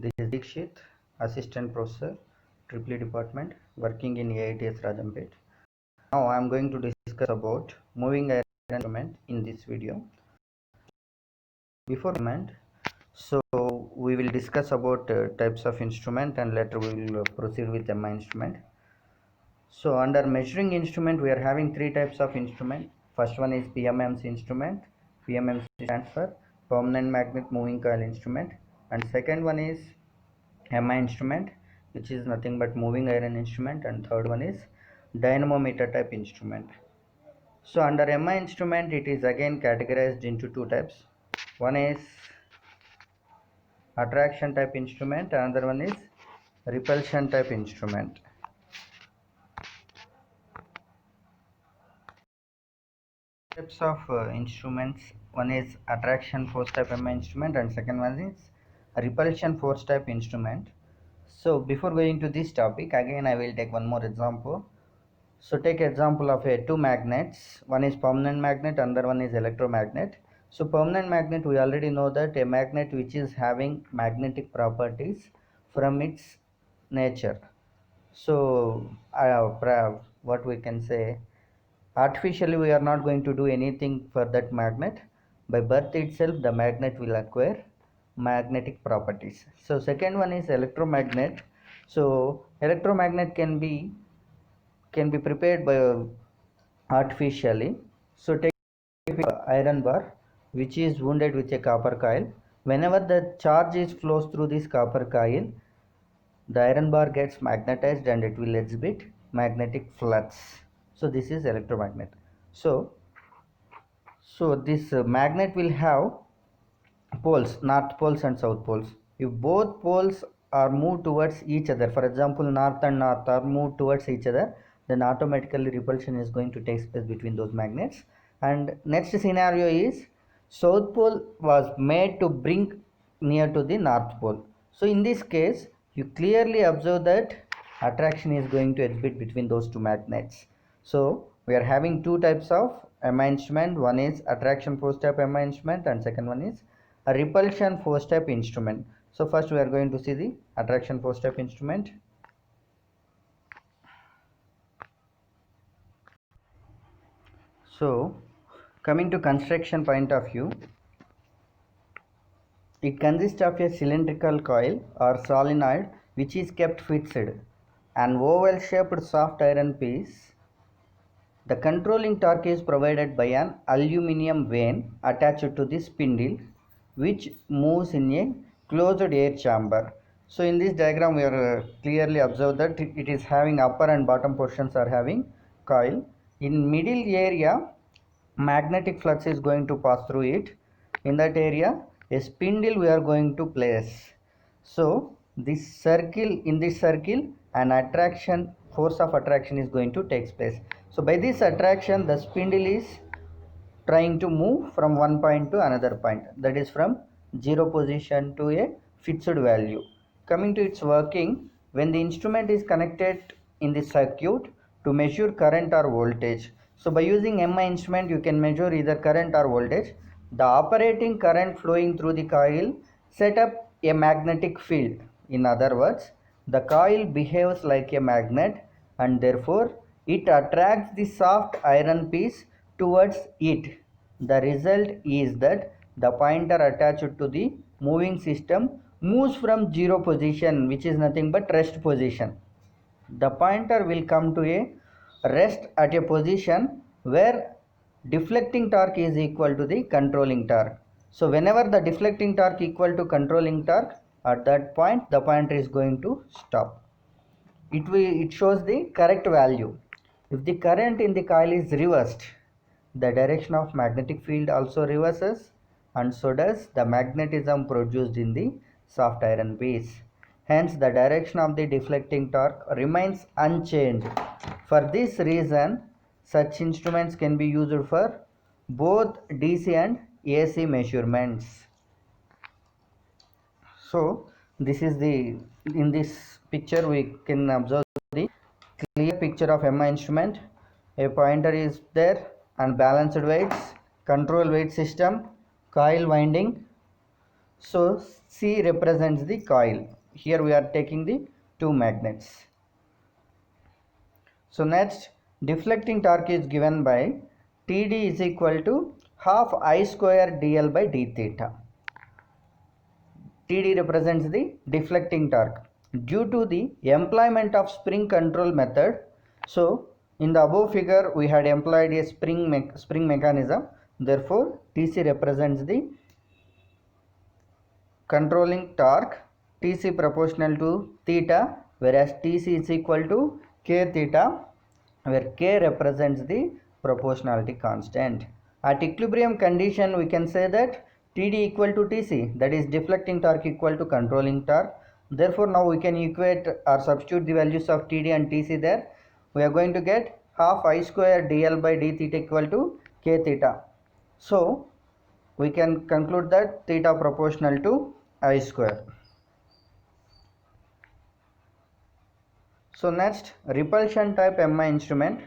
This is Dikshit, Assistant Professor, Triple Department, working in AITS Rajampet. Now I am going to discuss about moving iron instrument in this video. Before instrument, so we will discuss about types of instrument and later we will proceed with MI instrument. So under measuring instrument, we are having three types of instrument. First one is PMMC instrument. PMMC stands for permanent magnet moving coil instrument, and second one is MI instrument, which is nothing but moving iron instrument, and third one is dynamometer type instrument. So under MI instrument, it is again categorized into two types. One is attraction type instrument, another one is repulsion type instrument. Types of instruments, one is attraction force type MI instrument and second one is repulsion force type instrument. So before going to this topic, again I will take one more example. So take example of two magnets, one is permanent magnet, another one is electromagnet. So permanent magnet, we already know that a magnet which is having magnetic properties from its nature. So what we can say, artificially we are not going to do anything for that magnet. By birth itself the magnet will acquire magnetic properties. So second one is electromagnet. So electromagnet can be prepared by artificially. So take iron bar which is wounded with a copper coil. Whenever the charge is flows through this copper coil, the iron bar gets magnetized and it will exhibit magnetic flux. So this is electromagnet. So this magnet will have poles, north poles and south poles. If both poles are moved towards each other, for example north and north are moved towards each other, then automatically repulsion is going to take place between those magnets. And next scenario is south pole was made to bring near to the north pole. So in this case you clearly observe that attraction is going to exhibit between those two magnets. So we are having two types of MI instrument. One is attraction force type MI instrument and second one is a repulsion force type instrument. So first we are going to see the attraction force type instrument. So coming to construction point of view, it consists of a cylindrical coil or solenoid which is kept fixed, an oval shaped soft iron piece. The controlling torque is provided by an aluminum vane attached to the spindle which moves in a closed air chamber. So in this diagram we are clearly observe that it is having upper and bottom portions are having coil. In middle area magnetic flux is going to pass through it. In that area a spindle we are going to place. So this circle, in this circle an attraction, force of attraction is going to take place. So by this attraction the spindle is trying to move from one point to another point, that is from zero position to a fixed value. Coming to its working, when the instrument is connected in the circuit to measure current or voltage. So by using MI instrument you can measure either current or voltage. The operating current flowing through the coil set up a magnetic field. In other words, the coil behaves like a magnet and therefore it attracts the soft iron piece towards it. The result is that the pointer attached to the moving system moves from zero position, which is nothing but rest position. The pointer will come to a rest at a position where deflecting torque is equal to the controlling torque. So whenever the deflecting torque equal to controlling torque, at that point the pointer is going to stop. It shows the correct value. If the current in the coil is reversed, the direction of magnetic field also reverses, and so does the magnetism produced in the soft iron piece. Hence the direction of the deflecting torque remains unchanged. For this reason such instruments can be used for both DC and AC measurements. So this is the, in this picture we can observe the clear picture of MI instrument. A pointer is there and balanced weights, control weight system, coil winding, So C represents the coil. Here we are taking the two magnets. So next, deflecting torque is given by TD is equal to half I square dl by d theta. TD represents the deflecting torque due to the employment of spring control method. So in the above figure we had employed a spring mechanism. Therefore TC represents the controlling torque, TC proportional to theta, whereas TC is equal to K theta, where K represents the proportionality constant. At equilibrium condition we can say that TD equal to TC, that is deflecting torque equal to controlling torque. Therefore now we can equate or substitute the values of TD and TC there. We are going to get half I square dl by d theta equal to K theta. So we can conclude that theta proportional to I square. So next, repulsion type MI instrument.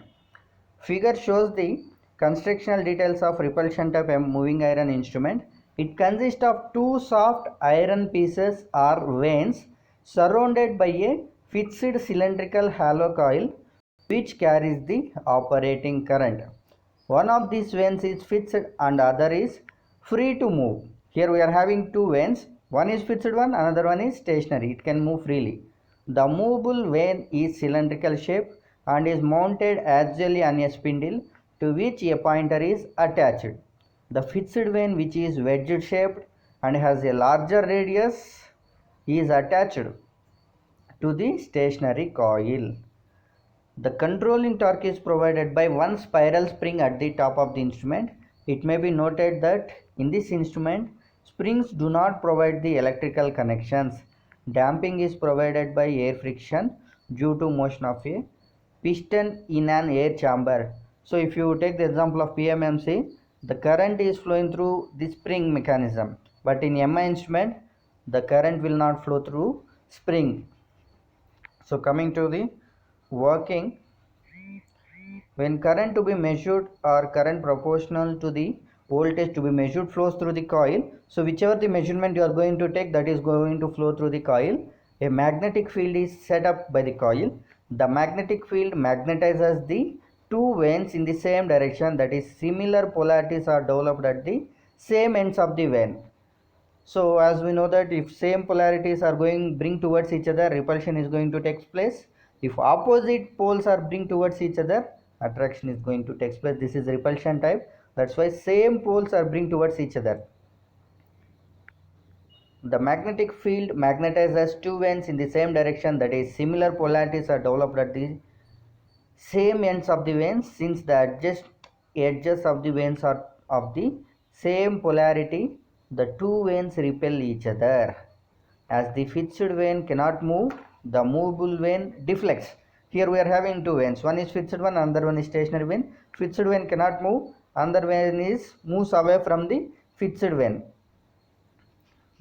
Figure shows the constructional details of repulsion type moving iron instrument. It consists of two soft iron pieces or vanes surrounded by a fixed cylindrical hollow coil which carries the operating current. One of these vanes is fixed and other is free to move. Here we are having two vanes. One is fixed one, another one is stationary. It can move freely. The movable vane is cylindrical shape and is mounted axially on a spindle to which a pointer is attached. The fixed vane, which is wedge shaped and has a larger radius, is attached to the stationary coil. The controlling torque is provided by one spiral spring at the top of the instrument. It may be noted that in this instrument, springs do not provide the electrical connections. Damping is provided by air friction due to motion of a piston in an air chamber. So if you take the example of PMMC, the current is flowing through the spring mechanism. But in MI instrument, the current will not flow through spring. So coming to the working, when current to be measured or current proportional to the voltage to be measured flows through the coil, so whichever the measurement you are going to take, that is going to flow through the coil. A magnetic field is set up by the coil. The magnetic field magnetizes the two vanes in the same direction, that is similar polarities are developed at the same ends of the vane. So as we know that if same polarities are bring towards each other, repulsion is going to take place. If opposite poles are bring towards each other, attraction is going to take place. This is repulsion type. That's why same poles are bring towards each other. The magnetic field magnetizes two vanes in the same direction, that is similar polarities are developed at the same ends of the vanes. Since the edges of the vanes are of the same polarity, the two vanes repel each other. As the fixed vane cannot move, the movable vane deflects. Here we are having two vanes. One is fixed one, another one is stationary vane. Fixed vane cannot move, another vane moves away from the fixed vane.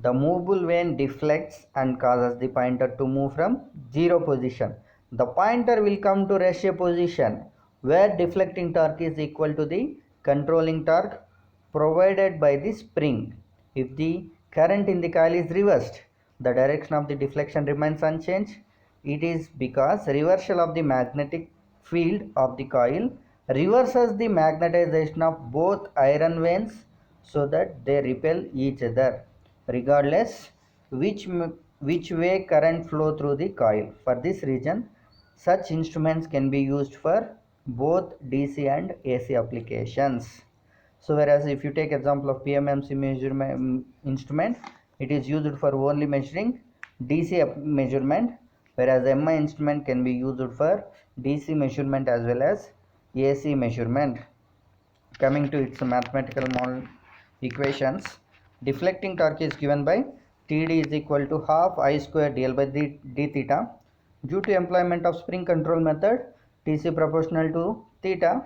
The movable vane deflects and causes the pointer to move from zero position. The pointer will come to rest position where deflecting torque is equal to the controlling torque provided by the spring. If the current in the coil is reversed, the direction of the deflection remains unchanged. It is because reversal of the magnetic field of the coil reverses the magnetization of both iron vanes so that they repel each other regardless which way current flow through the coil. For this reason, such instruments can be used for both DC and AC applications. So whereas if you take example of PMMC measurement instrument, it is used for only measuring DC measurement, whereas MI instrument can be used for DC measurement as well as AC measurement. Coming to its mathematical model equations, deflecting torque is given by TD is equal to half I square dl by d theta. Due to employment of spring control method, TC proportional to theta,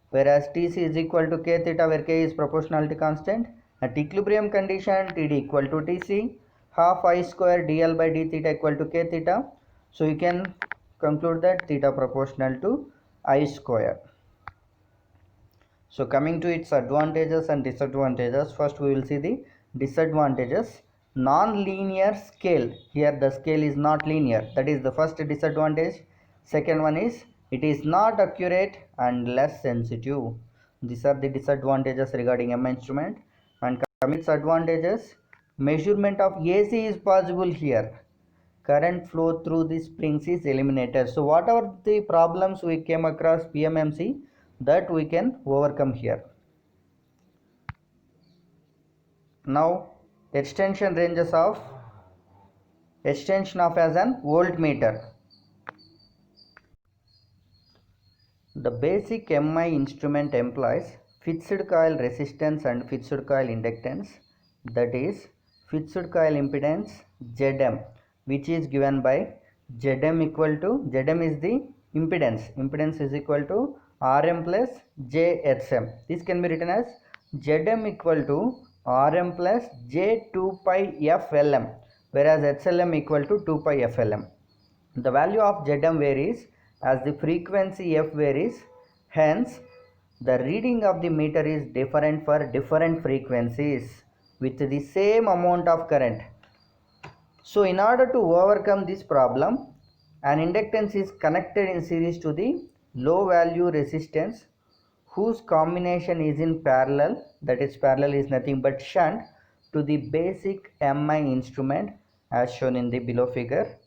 whereas TC is equal to K theta, where K is proportionality constant. At equilibrium condition, TD equal to TC, half I square dl by d theta equal to K theta. So you can conclude that theta proportional to I square. So coming to its advantages and disadvantages, first we will see the disadvantages. non-linear scale. Here the scale is not linear. That is the first disadvantage. Second one is it is not accurate and less sensitive. These are the disadvantages regarding MI instrument. And coming to advantages, measurement of AC is possible here. Current flow through the springs is eliminated. So whatever the problems we came across PMMC, that we can overcome here. Now extension ranges of extension of as an voltmeter. The basic MI instrument employs fixed coil resistance and fixed coil inductance, that is fixed coil impedance Zm, which is given by Zm equal to, Zm is the impedance is equal to Rm plus Jxm. This can be written as Zm equal to Rm plus J2 pi FLm, whereas HLm equal to 2 pi FLm. The value of Zm varies as the frequency F varies, hence the reading of the meter is different for different frequencies with the same amount of current. So in order to overcome this problem, an inductance is connected in series to the low value resistance whose combination is in parallel, that is parallel is nothing but shunt, to the basic MI instrument as shown in the below figure.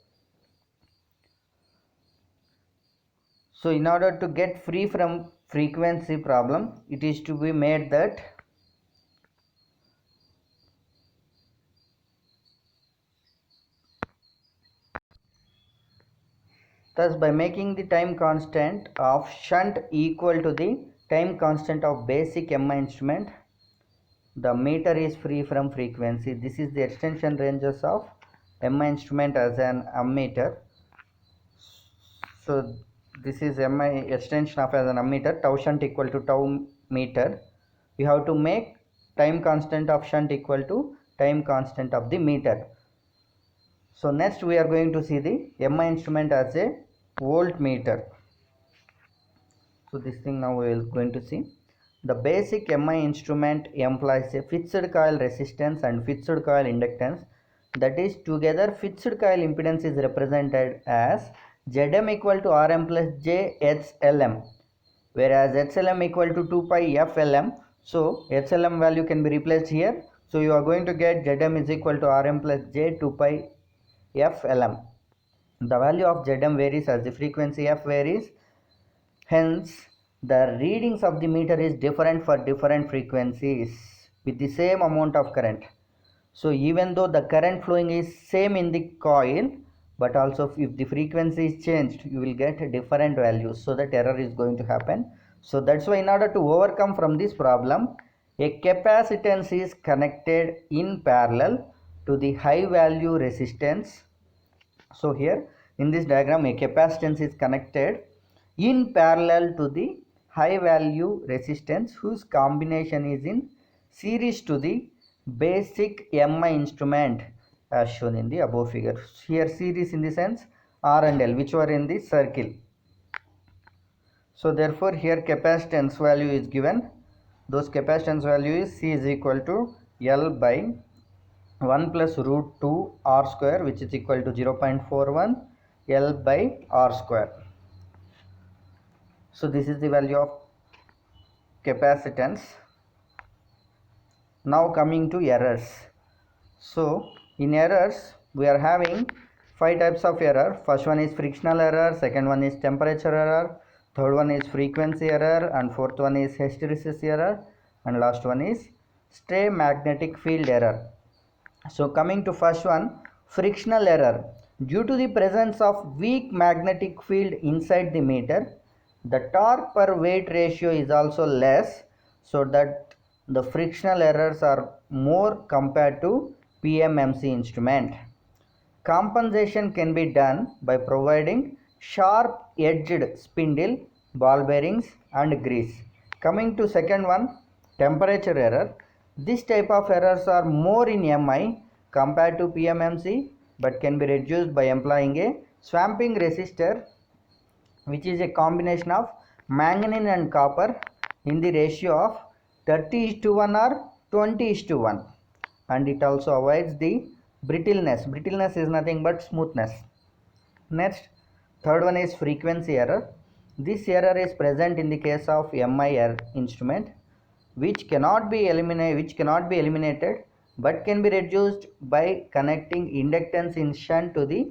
So in order to get free from frequency problem, it is to be made that thus by making the time constant of shunt equal to the time constant of basic MI instrument, the meter is free from frequency. This is the extension ranges of MI instrument as an ammeter. So this is MI extension of as an ammeter, tau shunt equal to tau meter. We have to make time constant of shunt equal to time constant of the meter. So next we are going to see the MI instrument as a voltmeter. So this thing now we are going to see. The basic MI instrument employs a fixed coil resistance and fixed coil inductance, that is together fixed coil impedance is represented as Zm equal to Rm plus Jxlm, whereas Xlm equal to 2 pi Flm. So Xlm value can be replaced here. So you are going to get Zm is equal to Rm plus J 2 pi Flm. The value of Zm varies as the frequency F varies, hence the readings of the meter is different for different frequencies with the same amount of current. So even though the current flowing is same in the coil, but also if the frequency is changed, you will get different values, so that error is going to happen. So that's why in order to overcome from this problem, a capacitance is connected in parallel to the high value resistance. So here in this diagram, a capacitance is connected in parallel to the high value resistance whose combination is in series to the basic MI instrument as shown in the above figure. Here series in the sense R and L, which were in the circle. So therefore here capacitance value is given. Those capacitance value is C is equal to L by 1 plus root 2 R square, which is equal to 0.41 L by R square. So this is the value of capacitance. Now coming to errors. So in errors we are having 5 types of error. First one is frictional error, second one is temperature error, third one is frequency error, and fourth one is hysteresis error, and last one is stray magnetic field error. So coming to first one, frictional error. Due to the presence of weak magnetic field inside the meter, the torque per weight ratio is also less, so that the frictional errors are more compared to PMMC instrument. Compensation can be done by providing sharp edged spindle, ball bearings and grease. Coming to second one, temperature error. This type of errors are more in MI compared to PMMC, but can be reduced by employing a swamping resistor, which is a combination of manganese and copper in the ratio of 30:1 or 20:1, and it also avoids the brittleness. Brittleness is nothing but smoothness. Next, third one is frequency error. This error is present in the case of MIR instrument, which cannot be eliminated but can be reduced by connecting inductance in shunt to the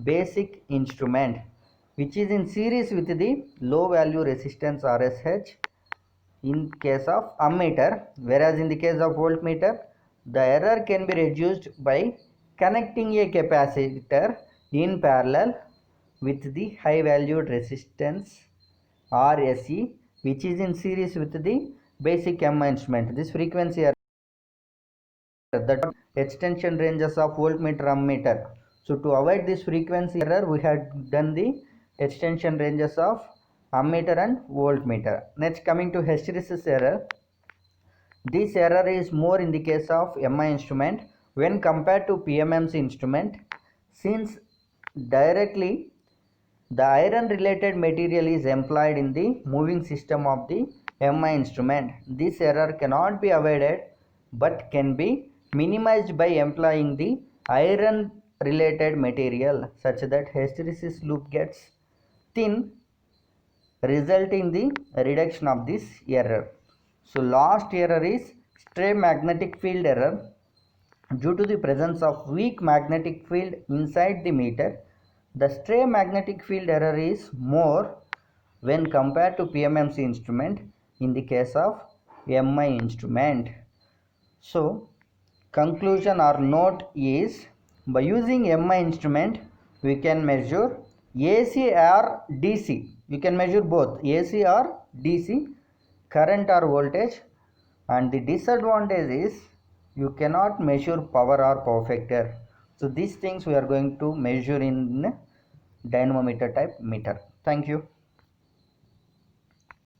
basic instrument, which is in series with the low value resistance RSH in case of ammeter, whereas in the case of voltmeter the error can be reduced by connecting a capacitor in parallel with the high valued resistance RSE, which is in series with the basic M instrument. This frequency error, that extension ranges of voltmeter ammeter. So to avoid this frequency error, we had done the extension ranges of ammeter and voltmeter. Next, coming to hysteresis error. This error is more in the case of MI instrument when compared to PMMC instrument, since directly the iron related material is employed in the moving system of the MI instrument. This error cannot be avoided but can be minimized by employing the iron related material such that hysteresis loop gets thin, resulting in the reduction of this error. So last error is stray magnetic field error. Due to the presence of weak magnetic field inside the meter, the stray magnetic field error is more when compared to PMMC instrument in the case of MI instrument. So conclusion or note is, by using MI instrument we can measure AC or DC. You can measure both AC or DC current or voltage, and the disadvantage is you cannot measure power or power factor. So these things we are going to measure in dynamometer type meter. Thank you.